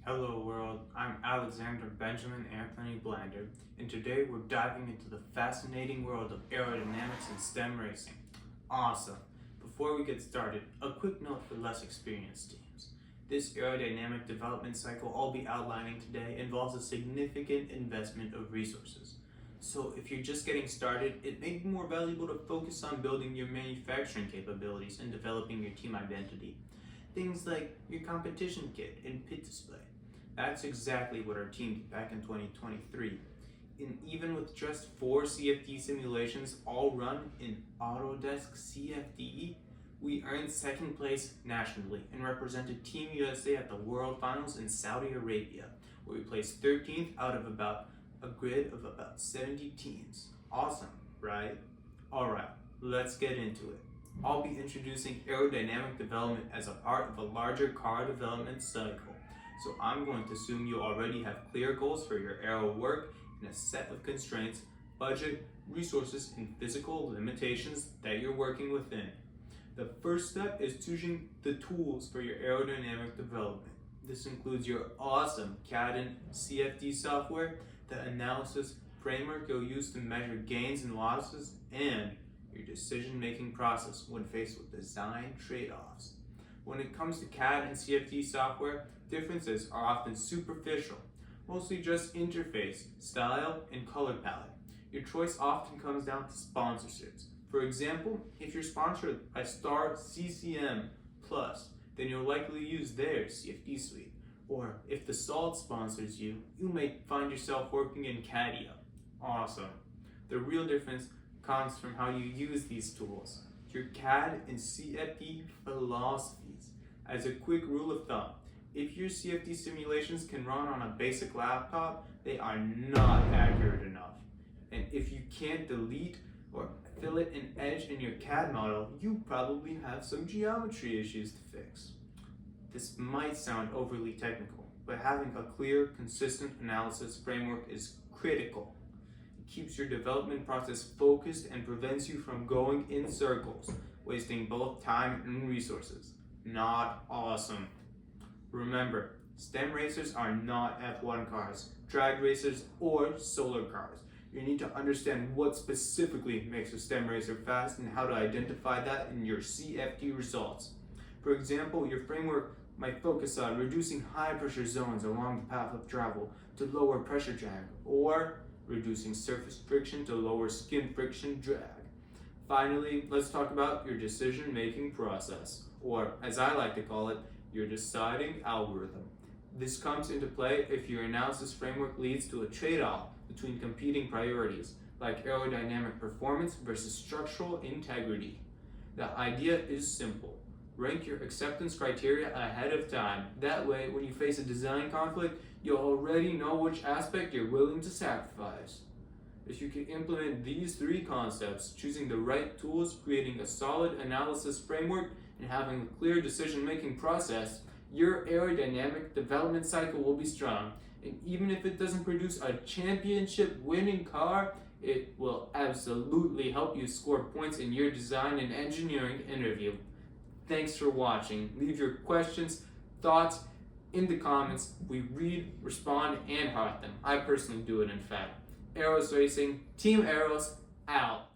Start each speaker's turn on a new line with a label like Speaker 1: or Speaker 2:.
Speaker 1: Hello world, I'm Alexander Benjamin Anthony Blander, and today we're diving into the fascinating world of aerodynamics and STEM racing. Awesome! Before we get started, a quick note for less experienced teams. This aerodynamic development cycle I'll be outlining today involves a significant investment of resources. So if you're just getting started, it may be more valuable to focus on building your manufacturing capabilities and developing your team identity. Things like your competition kit and pit display. That's exactly what our team did back in 2023. And even with just 4 CFD simulations all run in Autodesk CFD, we earned second place nationally and represented Team USA at the World Finals in Saudi Arabia, where we placed 13th out of about a grid of about 70 teams. Awesome, right? Alright, let's get into it. I'll be introducing aerodynamic development as a part of a larger car development cycle. So I'm going to assume you already have clear goals for your aero work and a set of constraints, budget, resources, and physical limitations that you're working within. The first step is choosing the tools for your aerodynamic development. This includes your awesome CAD and CFD software, the analysis framework you'll use to measure gains and losses, and your decision-making process when faced with design trade-offs. When it comes to CAD and CFD software, differences are often superficial, mostly just interface, style, and color palette. Your choice often comes down to sponsorships. For example, if you're sponsored by Star CCM Plus, then you'll likely use their CFD suite. Or if the SALT sponsors you, you may find yourself working in CADIA. Awesome. The real difference comes from how you use these tools, your CAD and CFD philosophies. As a quick rule of thumb, if your CFD simulations can run on a basic laptop, they are not accurate enough. And if you can't delete or fillet an edge in your CAD model, you probably have some geometry issues to fix. This might sound overly technical, but having a clear, consistent analysis framework is critical. Keeps your development process focused and prevents you from going in circles, wasting both time and resources. Not awesome. Remember, STEM racers are not F1 cars, drag racers, or solar cars. You need to understand what specifically makes a STEM racer fast and how to identify that in your CFD results. For example, your framework might focus on reducing high pressure zones along the path of travel to lower pressure drag, or reducing surface friction to lower skin friction drag. Finally, let's talk about your decision-making process, or as I like to call it, your deciding algorithm. This comes into play if your analysis framework leads to a trade-off between competing priorities, like aerodynamic performance versus structural integrity. The idea is simple. Rank your acceptance criteria ahead of time. That way, when you face a design conflict, you'll already know which aspect you're willing to sacrifice. If you can implement these 3 concepts, choosing the right tools, creating a solid analysis framework, and having a clear decision-making process, your aerodynamic development cycle will be strong. And even if it doesn't produce a championship-winning car, it will absolutely help you score points in your design and engineering interview. Thanks for watching. Leave your questions, thoughts in the comments. We read, respond, and heart them. I personally do it, in fact. Aeros Racing, Team Aeros, out.